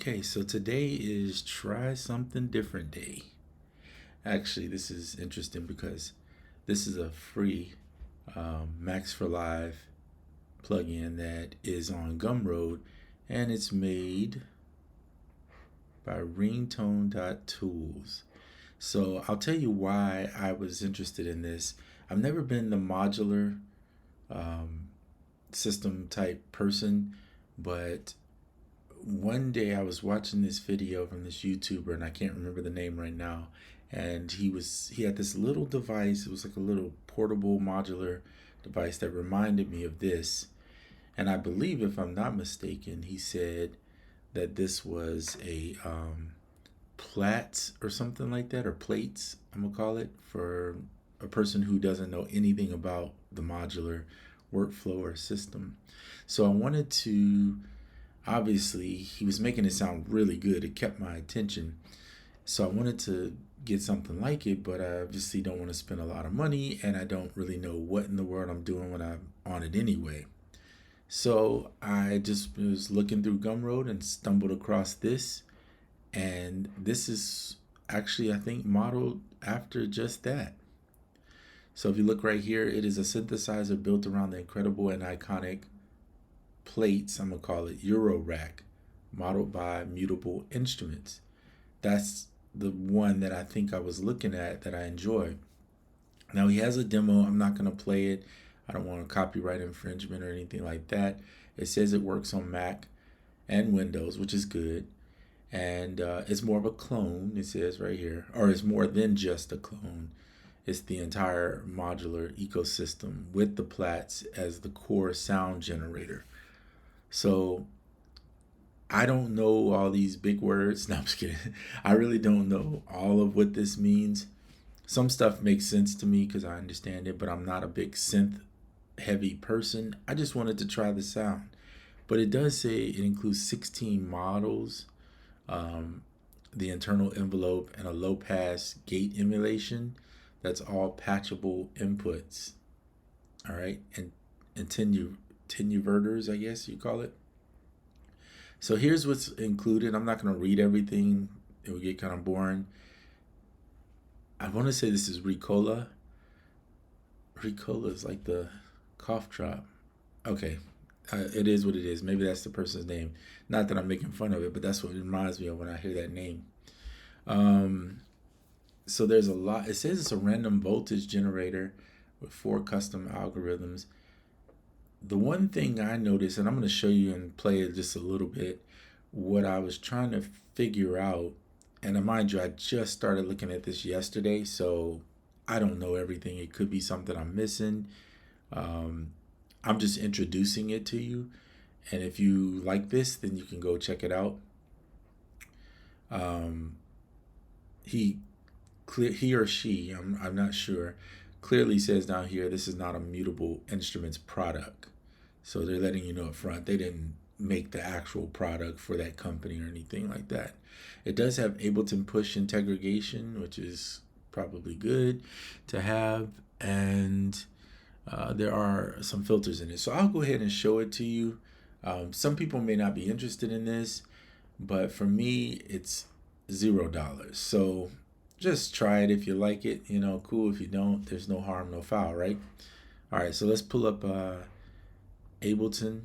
Okay, so today is try something different day. Actually, this is interesting because this is a free Max for Live plugin that is on GumRoad, and it's made by Ringtone.Tools. So I'll tell you why I was interested in this. I've never been the modular um, system type person, but one day I was watching this video from this YouTuber, and I can't remember the name right now, and he had this little device. It was like a little portable modular device that reminded me of this. And I believe, if I'm not mistaken, he said that this was a plats or something like that, or plates, I'm gonna call it, for a person who doesn't know anything about the modular workflow or system. So I wanted to, obviously, he was making it sound really good. It kept my attention. So I wanted to get something like it, but I obviously don't want to spend a lot of money, and I don't really know what in the world I'm doing when I'm on it anyway. So I just was looking through Gumroad and stumbled across this, and this is actually, I think, modeled after just that. So if you look right here, it is a synthesizer built around the incredible and iconic plates, I'm gonna call it EuroRack, modeled by Mutable Instruments. That's the one that I think I was looking at that I enjoy. Now he has a demo. I'm not gonna play it. I don't want copyright infringement or anything like that. It says it works on Mac and Windows, which is good. And it's more of a clone, it says right here, or it's more than just a clone. It's the entire modular ecosystem with the plats as the core sound generator. So I don't know all these big words. No, I'm just kidding. I really don't know all of what this means. Some stuff makes sense to me because I understand it, but I'm not a big synth heavy person. I just wanted to try the sound. But it does say it includes 16 models, the internal envelope, and a low pass gate emulation. That's all patchable inputs. All right. And 10 inverters, I guess you call it. So here's what's included. I'm not going to read everything. It would get kind of boring. I want to say this is Ricola. Ricola is like the cough drop. Okay. It is what it is. Maybe that's the person's name. Not that I'm making fun of it, but that's what it reminds me of when I hear that name. So there's a lot. It says it's a random voltage generator with 4 custom algorithms. The one thing I noticed, and I'm going to show you and play it just a little bit, what I was trying to figure out, and mind you, I just started looking at this yesterday, so I don't know everything. It could be something I'm missing. I'm just introducing it to you, and if you like this, then you can go check it out. He or she, I'm not sure, clearly says down here, this is not a Mutable Instruments product. So they're letting you know up front, they didn't make the actual product for that company or anything like that. It does have Ableton push integration, which is probably good to have, and there are some filters in it. So I'll go ahead and show it to you. Some people may not be interested in this, but for me, it's $0. So just try it if you like it. Cool. If you don't, there's no harm, no foul, right? All right, so let's pull up Ableton.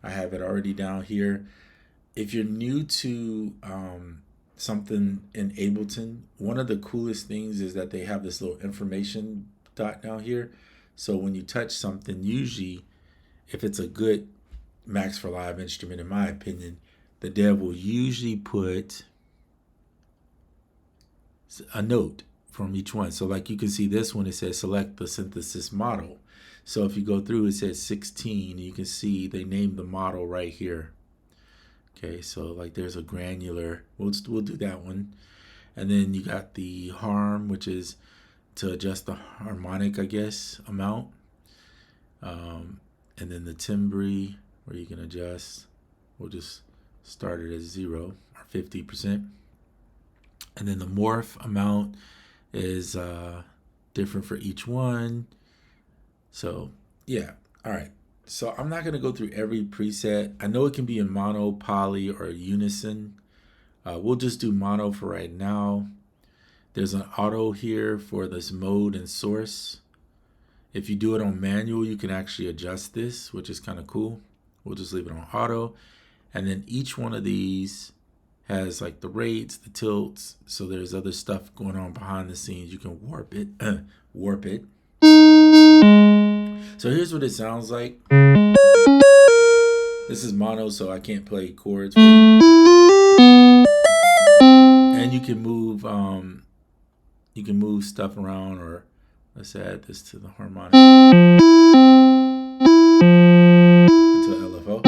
I have it already down here. If you're new to something in Ableton, one of the coolest things is that they have this little information dot down here. So when you touch something, usually, if it's a good Max for Live instrument, in my opinion, the dev will usually put a note from each one. So like you can see this one, it says select the synthesis model. So if you go through, it says 16. You can see they named the model right here. Okay, so like there's a granular. We'll do that one. And then you got the harm, which is to adjust the harmonic, I guess, amount. And then the timbre, where you can adjust. We'll just start it at 0 or 50%. And then the morph amount is different for each one. So yeah, all right. So I'm not going to go through every preset. I know it can be in mono, poly, or unison. We'll just do mono for right now. There's an auto here for this mode and source. If you do it on manual, you can actually adjust this, which is kind of cool. We'll just leave it on auto. And then each one of these has like the rates, the tilts. So there's other stuff going on behind the scenes. You can warp it, warp it. So here's what it sounds like. This is mono, so I can't play chords. And you can move stuff around, or let's add this to the harmonic into LFO.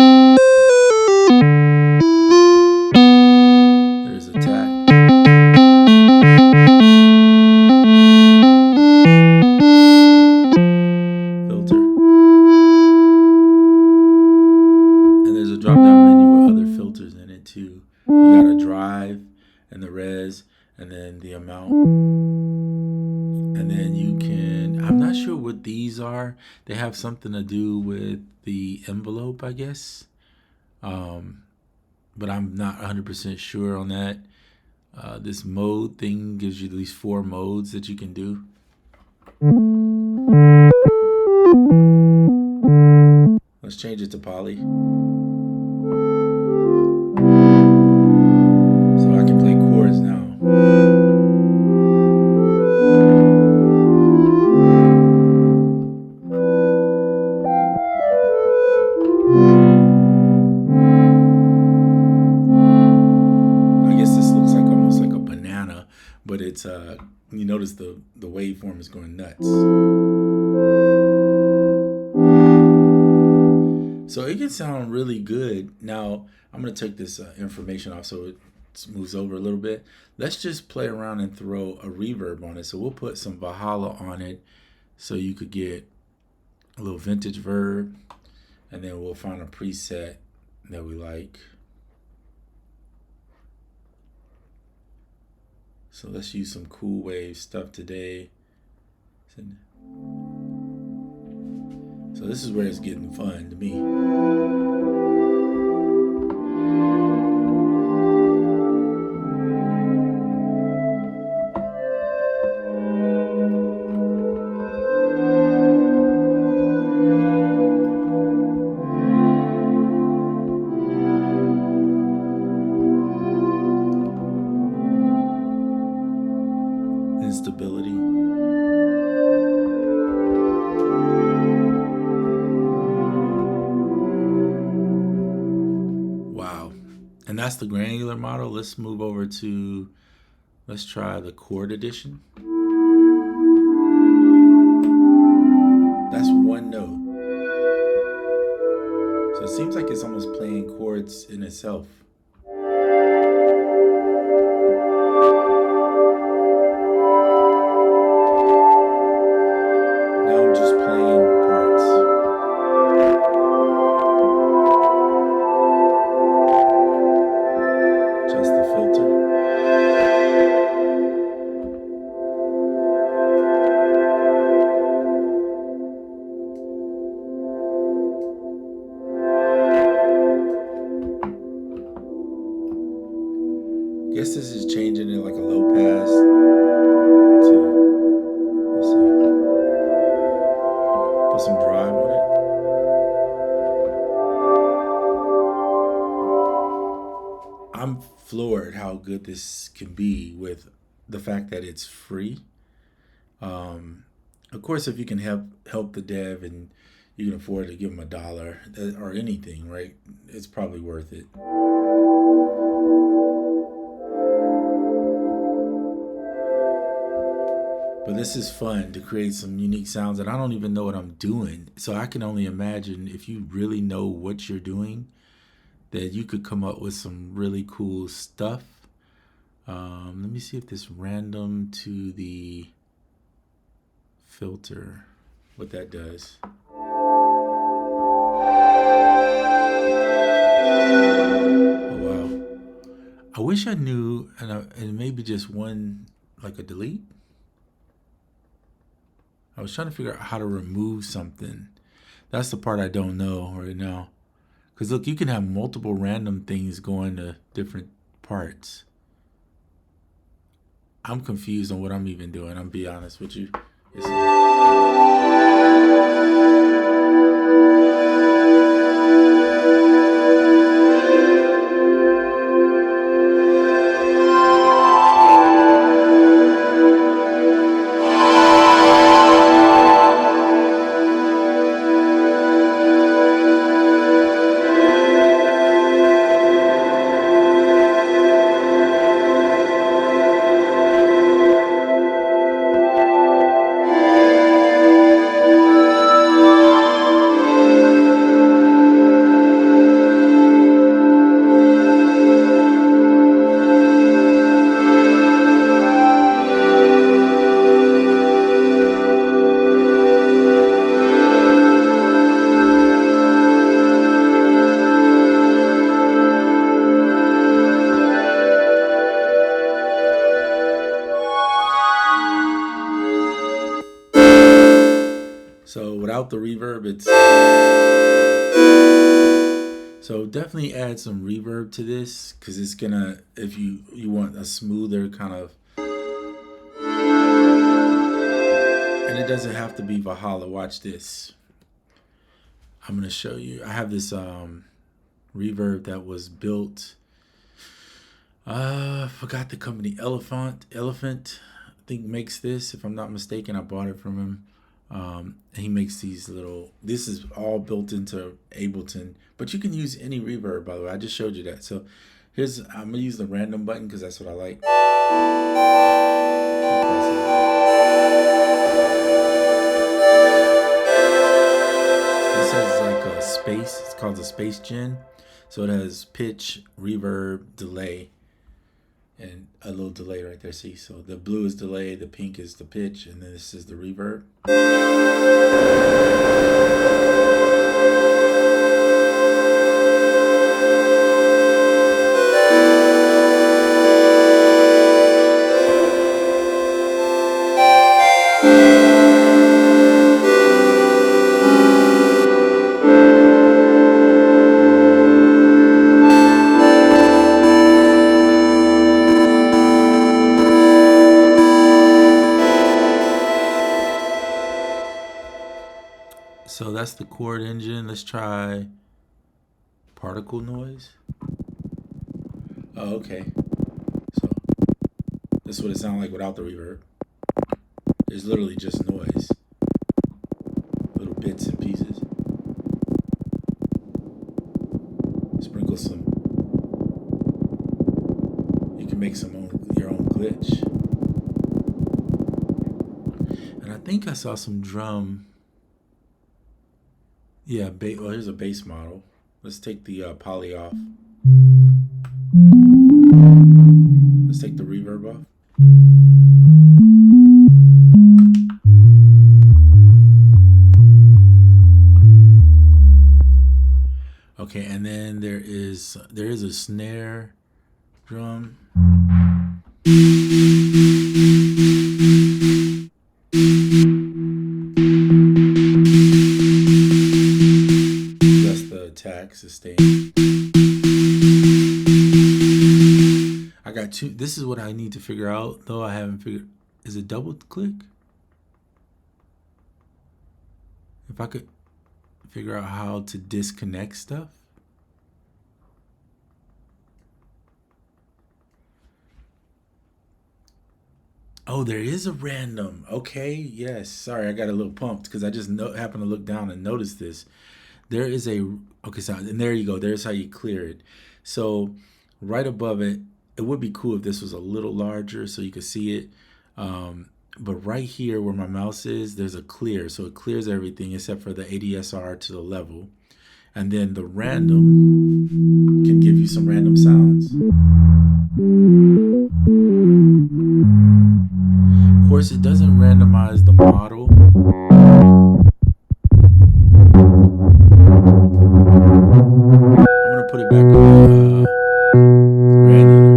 There's attack. Filter. And there's a drop down menu with other filters in it too. You got a drive and the res and then the amount. And then you can, I'm not sure what these are. They have something to do with the envelope, I guess. But I'm not 100% sure on that. This mode thing gives you these 4 modes that you can do. Let's change it to poly. So I can play chords now. But it's you notice the waveform is going nuts. So it can sound really good. Now I'm gonna take this information off so it moves over a little bit. Let's just play around and throw a reverb on it. So we'll put some Valhalla on it so you could get a little vintage verb, and then we'll find a preset that we like. So let's use some cool wave stuff today. So this is where it's getting fun to me. Instability. Wow. And that's the granular model. Let's move over to, let's try the chord edition. That's one note. So it seems like it's almost playing chords in itself. Guess this is changing it like a low pass to, let's see, put some drive on it. I'm floored how good this can be with the fact that it's free. Of course, if you can help the dev and you can afford to give them $1 or anything, right? It's probably worth it. But this is fun to create some unique sounds, and I don't even know what I'm doing. So I can only imagine if you really know what you're doing, that you could come up with some really cool stuff. Let me see if this random to the filter, what that does. Oh, wow. I wish I knew, and maybe just one, like a delete. I was trying to figure out how to remove something. That's the part I don't know right now. Because look, you can have multiple random things going to different parts. I'm confused on what I'm even doing. I'm be honest with you. So without the reverb, it's... So definitely add some reverb to this, because it's gonna, if you want a smoother kind of... And it doesn't have to be Valhalla. Watch this. I'm gonna show you. I have this reverb that was built... I forgot the company. Elephant, I think makes this. If I'm not mistaken, I bought it from him. He makes these little, this is all built into Ableton, but you can use any reverb, by the way. I just showed you that. So here's, I'm gonna use the random button because that's what I like. This has like a space, it's called the space gen. So it has pitch, reverb, delay, and a little delay right there. See, so the blue is delay, the pink is the pitch, and then this is the reverb. So that's the chord engine. Let's try particle noise. Oh, okay. So this is what it sounds like without the reverb. There's literally just noise. Little bits and pieces. Sprinkle some. You can make your own glitch. And I think I saw some drum. Yeah, well, here's a bass model. Let's take the poly off. Let's take the reverb off. Okay, and then there is a snare drum. Sustain. I got two. This is what I need to figure out, though I haven't figured. Is it double click? If I could figure out how to disconnect stuff. Oh, there is a random. Okay, yes. Sorry, I got a little pumped because I just happened to look down and notice this. There is a, okay, so, and there you go. There's how you clear it. So right above it, it would be cool if this was a little larger so you could see it. But right here where my mouse is, there's a clear. So it clears everything except for the ADSR to the level. And then the random can give you some random sounds. Of course, it doesn't randomize the model. I'm gonna put it back on granular.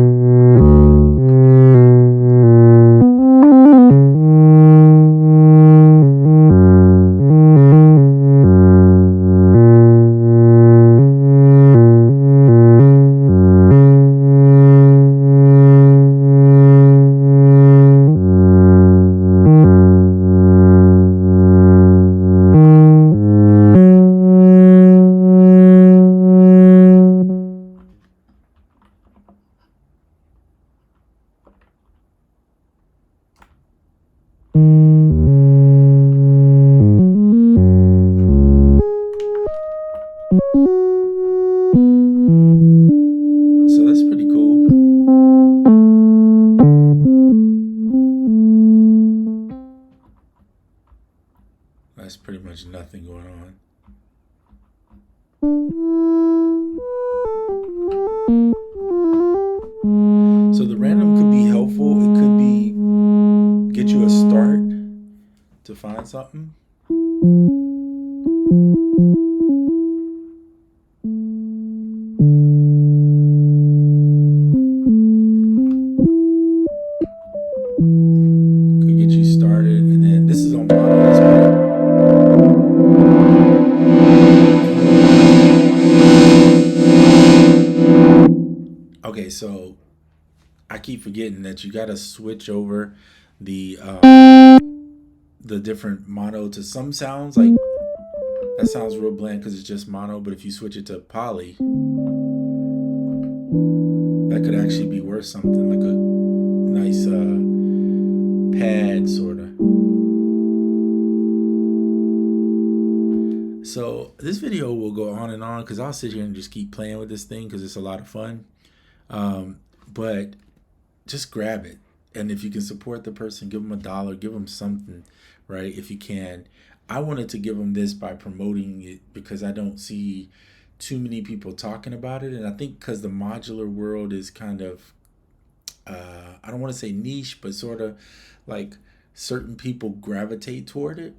much nothing going on. So the random could be helpful. It could be get you a start to find something. Could get you started, and then this is on mono. Okay, so I keep forgetting that you got to switch over the different mono to some sounds. Like that sounds real bland because it's just mono, but if you switch it to poly, that could actually be worth something, like a nice pad sort of. So this video will go on and on because I'll sit here and just keep playing with this thing because it's a lot of fun. But just grab it. And if you can support the person, give them $1, give them something, right? If you can. I wanted to give them this by promoting it because I don't see too many people talking about it. And I think because the modular world is kind of, I don't want to say niche, but sort of like certain people gravitate toward it.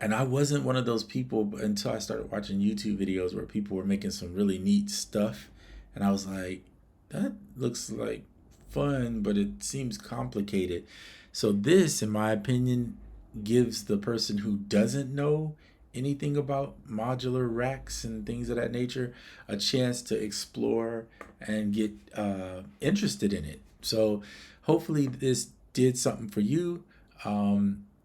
And I wasn't one of those people until I started watching YouTube videos where people were making some really neat stuff. And I was like, that looks like fun, but it seems complicated. So this, in my opinion, gives the person who doesn't know anything about modular racks and things of that nature a chance to explore and get interested in it. So hopefully this did something for you.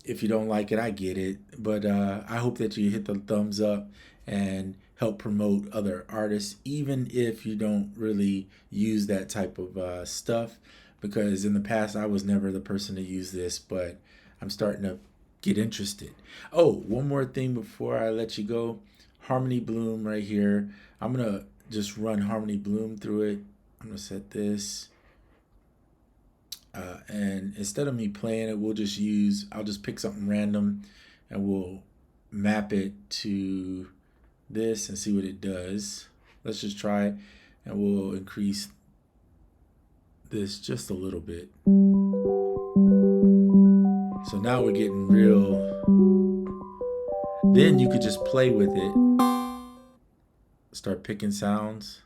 If you don't like it, I get it, but I hope that you hit the thumbs up and help promote other artists, even if you don't really use that type of stuff, because in the past I was never the person to use this, but I'm starting to get interested. Oh, one more thing before I let you go. Harmony Bloom right here. I'm gonna just run Harmony Bloom through it. I'm gonna set this. And instead of me playing it, I'll just pick something random and we'll map it to this and see what it does. Let's just try it, and we'll increase this just a little bit. So now we're getting real. Then you could just play with it. Start picking sounds.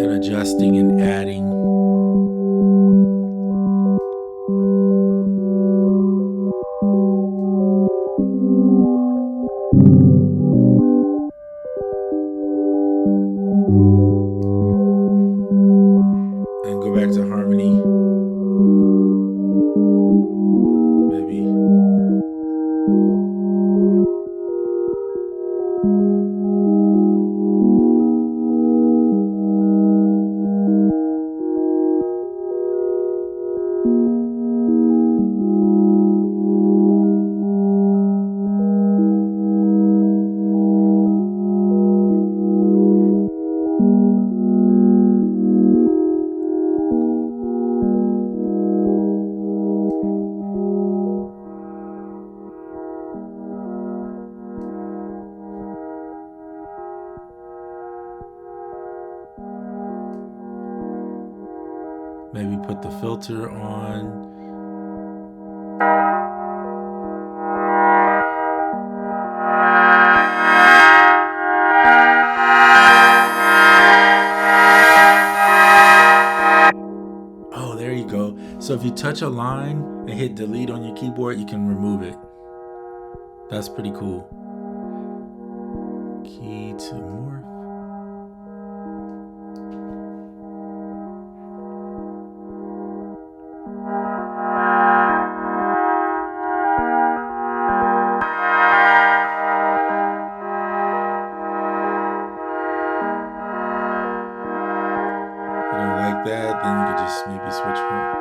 And adjusting and adding. And go back to harmony. Maybe. Maybe put the filter on. Oh, there you go. So if you touch a line and hit delete on your keyboard, you can remove it. That's pretty cool. Key to morph. You don't like that, then you could just maybe switch from.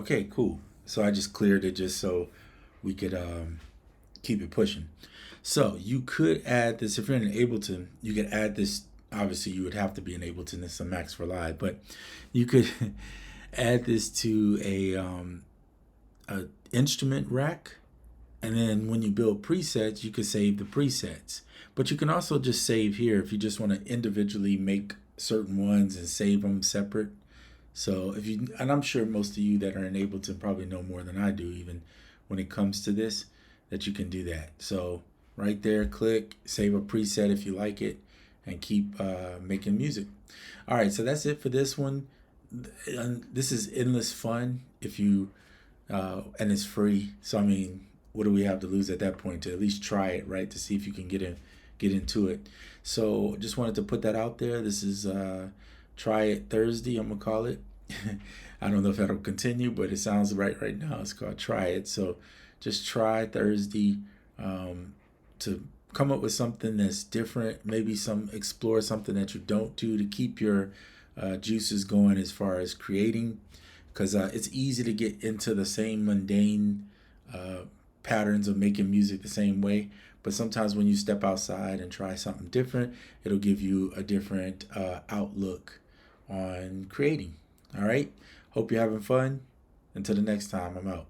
Okay, cool. So I just cleared it just so we could keep it pushing. So you could add this if you're in Ableton. You could add this. Obviously, you would have to be in Ableton. It's a Max for Live, but you could add this to a instrument rack, and then when you build presets, you could save the presets. But you can also just save here if you just want to individually make certain ones and save them separate. So if you, and I'm sure most of you that are in Ableton probably know more than I do, even when it comes to this, that you can do that. So right there, click, save a preset if you like it, and keep making music. All right, so that's it for this one. And this is endless fun if you, and it's free. So I mean, what do we have to lose at that point to at least try it, right? To see if you can get into it. So just wanted to put that out there. This is Try It Thursday, I'm gonna call it. I don't know if that'll continue, but it sounds right now. It's called Try It. So just try Thursday to come up with something that's different. Maybe explore something that you don't do to keep your juices going as far as creating, because it's easy to get into the same mundane patterns of making music the same way. But sometimes when you step outside and try something different, it'll give you a different outlook on creating. All right. Hope you're having fun. Until the next time, I'm out.